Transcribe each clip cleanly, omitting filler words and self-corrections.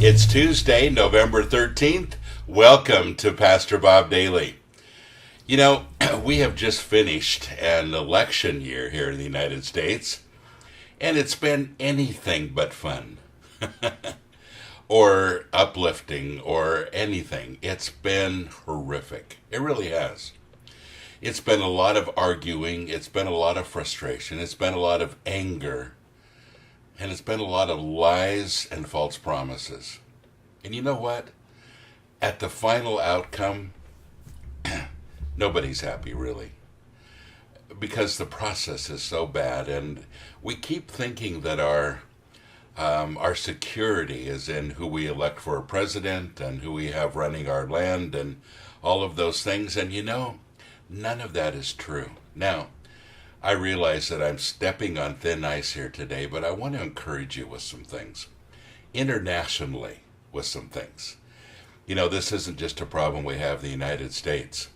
It's Tuesday, November 13th. Welcome to Pastor Bob Daly. You know, we have just finished an election year here in the United States, and it's been anything but fun or uplifting or anything. It's been horrific. It really has. It's been a lot of arguing. It's been a lot of frustration. It's been a lot of anger. And it's been a lot of lies and false promises. And you know what? At the final outcome, nobody's happy, really. Because the process is so bad. And we keep thinking that our security is in who we elect for a president and who we have running our land and all of those things. And you know, none of that is true. Now, I realize that I'm stepping on thin ice here today, but I want to encourage you with some things. Internationally, with some things. You know, this isn't just a problem we have in the United States.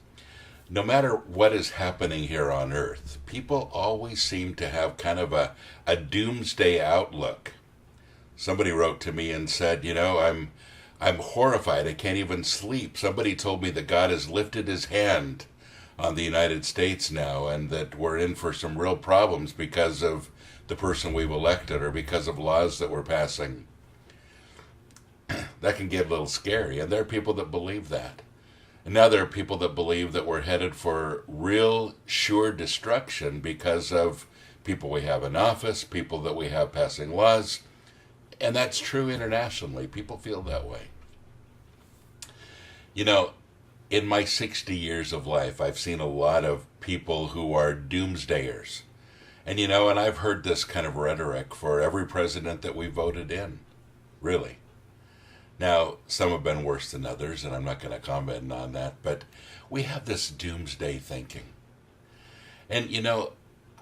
No matter what is happening here on earth, people always seem to have kind of a doomsday outlook. Somebody wrote to me and said, you know, I'm horrified. I can't even sleep. Somebody told me that God has lifted his hand on the United States now, and that we're in for some real problems because of the person we've elected or because of laws that we're passing. That can get a little scary, and there are people that believe that. And now there are people that believe that we're headed for real, sure destruction because of people we have in office, people that we have passing laws, and that's true internationally. People feel that way. You know, in my 60 years of life, I've seen a lot of people who are doomsdayers. And you know, and I've heard this kind of rhetoric for every president that we voted in. Really. Now, some have been worse than others, and I'm not going to comment on that, but we have this doomsday thinking. And you know,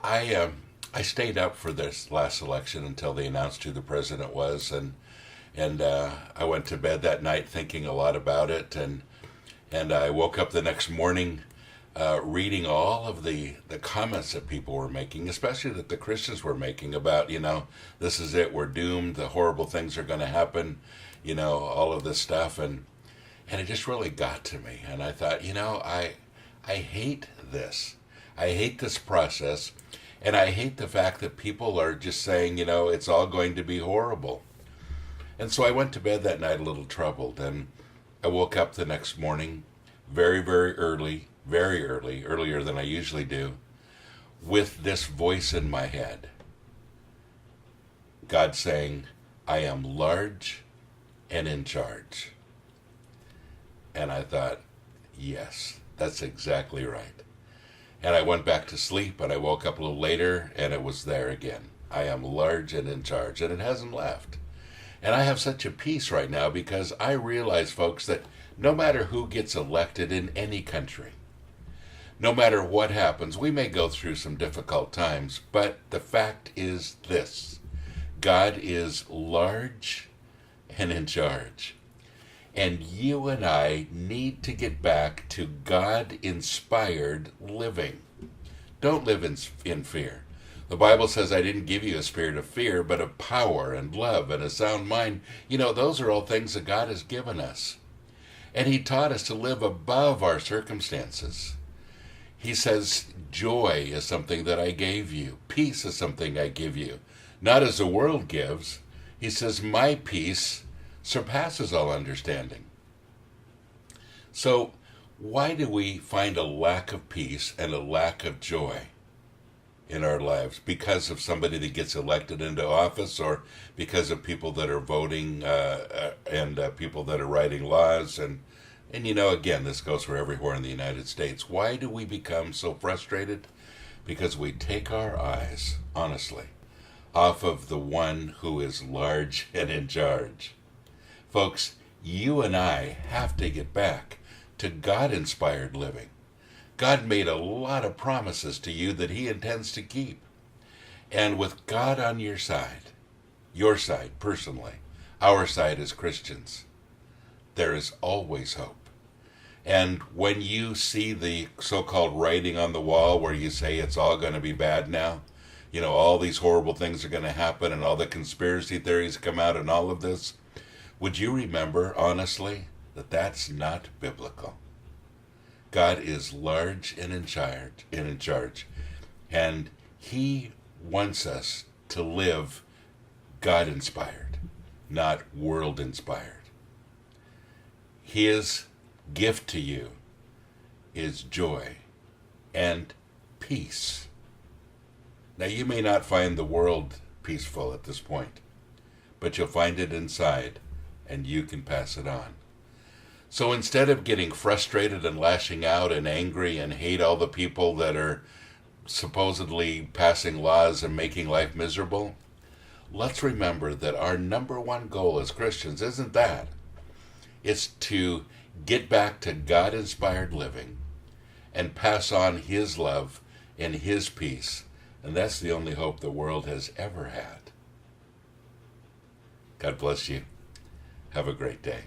I stayed up for this last election until they announced who the president was, and I went to bed that night thinking a lot about it, and I woke up the next morning reading all of the comments that people were making, especially that the Christians were making about, you know, this is it, we're doomed, the horrible things are going to happen, you know, all of this stuff. And it just really got to me. And I thought, you know, I hate this. I hate this process. And I hate the fact that people are just saying, you know, it's all going to be horrible. And so I went to bed that night a little troubled. And I woke up the next morning very, very early, earlier than I usually do, with this voice in my head. God saying, I am large and in charge. And I thought, yes, that's exactly right. And I went back to sleep, and I woke up a little later, and it was there again. I am large and in charge, and it hasn't left. And I have such a peace right now because I realize, folks, that no matter who gets elected in any country, no matter what happens, we may go through some difficult times, but the fact is this: God is large and in charge. And you and I need to get back to God-inspired living. Don't live in fear. The Bible says, I didn't give you a spirit of fear, but of power and love and a sound mind. You know, those are all things that God has given us. And he taught us to live above our circumstances. He says, joy is something that I gave you. Peace is something I give you. Not as the world gives. He says, my peace surpasses all understanding. So, why do we find a lack of peace and a lack of joy in our lives? Because of somebody that gets elected into office, or because of people that are voting and people that are writing laws? And you know, again, this goes for everywhere in the United States. Why do we become so frustrated? Because we take our eyes, honestly, off of the one who is large and in charge. Folks, you and I have to get back to God-inspired living. God made a lot of promises to you that he intends to keep. And with God on your side personally, our side as Christians, there is always hope. And when you see the so-called writing on the wall where you say it's all going to be bad now, you know, all these horrible things are going to happen and all the conspiracy theories come out and all of this, would you remember, honestly, that that's not biblical? God is large and in charge, and He wants us to live God-inspired, not world-inspired. His gift to you is joy and peace. Now, you may not find the world peaceful at this point, but you'll find it inside, and you can pass it on. So instead of getting frustrated and lashing out and angry and hate all the people that are supposedly passing laws and making life miserable, let's remember that our number one goal as Christians isn't that. It's to get back to God-inspired living and pass on His love and His peace. And that's the only hope the world has ever had. God bless you. Have a great day.